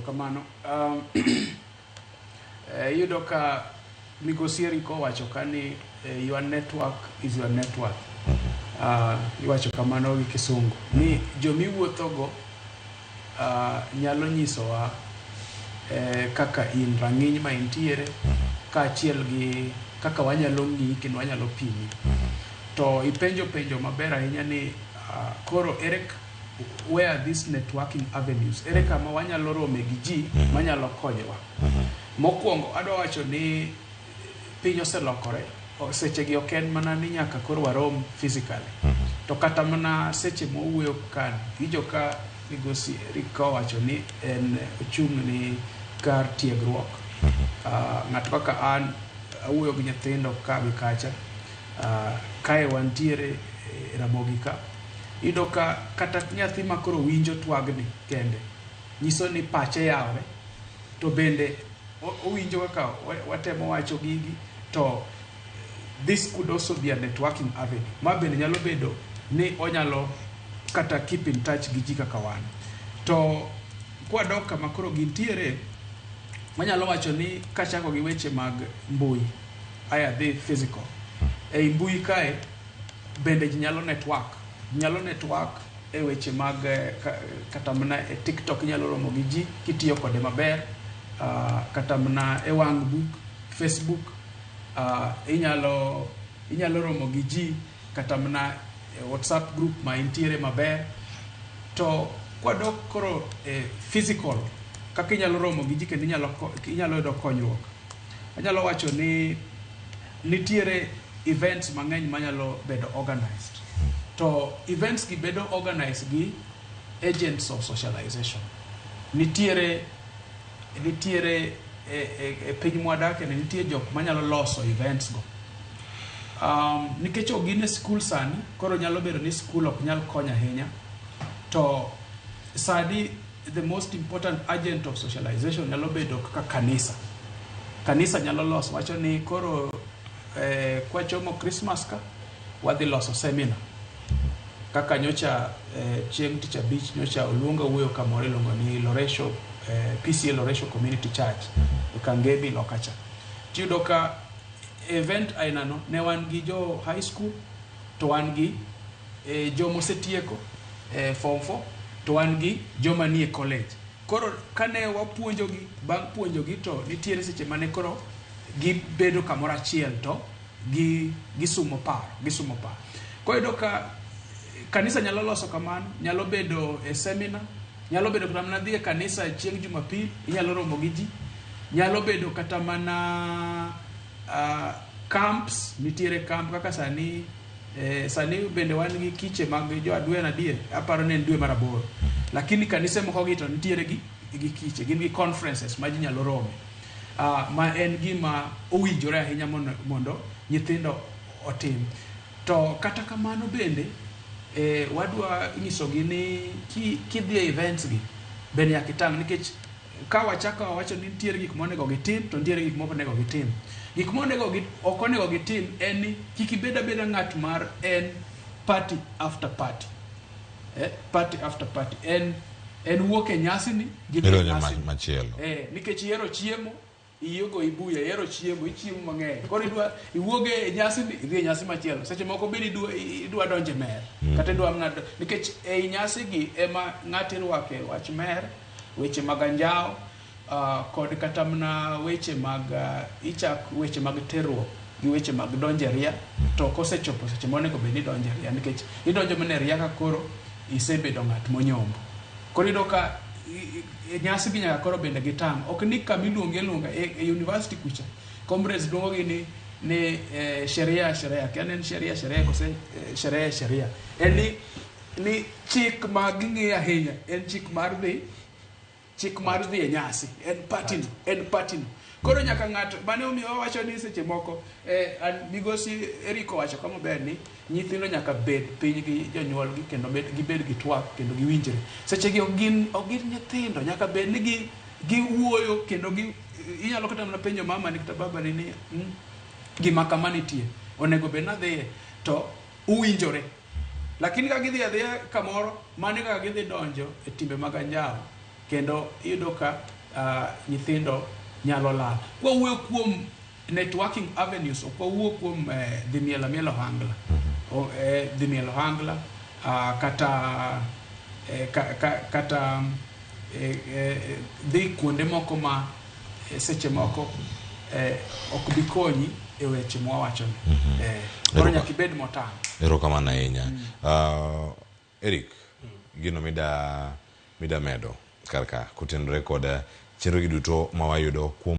kamano. Yudo ka Migosi Eriko wacho ka ni your network is your net worth. Iwacho kamano gi Kisungu ni jomiwuotho go nyalo nyisowa kaka in rang'iny ma intiere kaachiel gi kaka wanyalo ng'i kendo wanyalo pimi. To ipenjo maber ahinya ni koro where are these networking avenues? Ere kama wanyalo rome gi ji manyalo konyowa. Mokwongo adwa wacho ni piny oselokore. Sechegi ok en mana ni nyaka koro warom physically. To kata mana seche mowuoyo kan gijo ka Migosi Eriko wacho ni en ochung' ni kar tiegruok. Ng'ato kaka an awuoyo gi nyithindo ka gi kacha. Kae wantiere Ramogi ka. Ido ka kata nyathi ma koro winjo twagni kende nyiso ni pache yawre to bende owinjo kaka watemo wacho gigi to this could also be a networking avenue. Ma bende nyalo bedo ni onyalo kata keep in touch gi ji kaka wan. To kwadok kama koro gintiere wanyalo wacho ni kachako gi weche mag mbui aya dhi physical. Ei mbui kae bende nyalo network e weche mag kata mana e TikTok nyalo romo gi ji kitiyo kode maber. Kata mana e wang book, Facebook inyalo romo gi ji kata mana e WhatsApp group ma intiere maber. To kwadok koro physical kaka inyalo romo gi ji kendo inyalo yudo konyruok. Anyalo wacho ni nitiere events mang'eny manyalo bedo organized. To events gi bedo organized gi agents of socialization. Nitiere e piny mwadake nitie jok manyalo loso events go. Nikech ok gin e school sani, koro nyalo bedo ni school ok nyal konyo ahinya. To sadi the most important agent of socialization nyalo bedo kaka kanisa. Kanisa nyalo loso, wacho ni koro kwa chomo Christmas ka wadhi loso seminar. Kaka nyocha chieng' tich abich nyocha oluonga wuoyo kamoro iluongo ni Loresho PCA Loresho Community Church Kangebi Lokacha. Tiyudo ka event aina no ne wan gi jo high school to wan gi jo mosetieko form 4 to wan gi jo manie college. Koro kane wapuonjogi bang' puonjogi to nitiere seche mane koro gibedo kamoro achiel to gisumo paro. Koro iyudo ka kanisa nyalo loso kamano, nyalo bedo e seminar, nyalo bedo kata mana dhi e kanisa chieng' Jumapil, inyalo romo gi ji, nyalo bedo kata mana camps, nitiere camp kaka sani bende wan gi kiche mag jo adwena dier, aparo ni en dwe mar 8. Lakini kanise moko gi to nitiere gi kiche, gin gi conferences ma ji nyalo rome. Ma en gima owinjore ahinya mondo nyithindo otim. To kata kamano bende wadwa nyisogi ni kidhi e events gi bende nyaka itang' nikech ka wachako wacho ni nitiere gik monego gitim to nitiere gik moko nego gitim. Gik monego ok onego gitim en ni kik ibed abeda ng'at mar en party after party. Party after party en wuok e nyasi ni gi nyasi machielo. Nikech ihero chiemo iyogo ibuya, ihero chiemo ichiemo mang'eny. Koro iwuoge e nyasi ni idhi e nyasi machielo. Seche moko bende idwa donje mer. Kata idwa ng'ado nikech e nyasi gi ema ng'ati rwake wach mer, weche mag anjao kod kata mana weche mag weche mag terruok gi weche mag donje ria. To kosechopo seche monego bed ni donje ria nikech idonjo mana ria ka koro isebedo ng'at monyombo. Koro iyudo ka nyasi gi nyaka koro bende gitang'. Ok ni kama iluonge e university kucha comrades luongo gi ni sheria kiani en sheria kose sheria en ni chik ma ging'e ahinya en chik mar dhi e nyasi en party. Koro nyaka ng'ato mane omiyo wacho ni seche moko Migosi Eriko wacho kama ber ni nyithindo nyaka bed piny gi jonyuol gi kendo gibed gi twak kendo giwinjre. Seche gi ok gin nyithindo nyaka bed ni giwuoyo kendo inyalo kata mana penjo mama ni kata baba ni gima kama nitie onego bed nadhiye to uwinjore. Lakini ka gidhi kamoro mane kaka gidhi donjo e timbe mag anjao kendo iyudo ka nyithindo nyalo lal. Kwawuoyo kuom networking avenues, kwawuoyo kuom dhi mielo hangla. Dhi mielo hangla, kata dhi kuonde moko ma seche moko ok bi konyi e weche mwawacho ni. Koro nyaka ibed motang'. Erokamano ahinya. Eric, gino mida medo karka kutenore kod chenro gi duto mawayudo kuom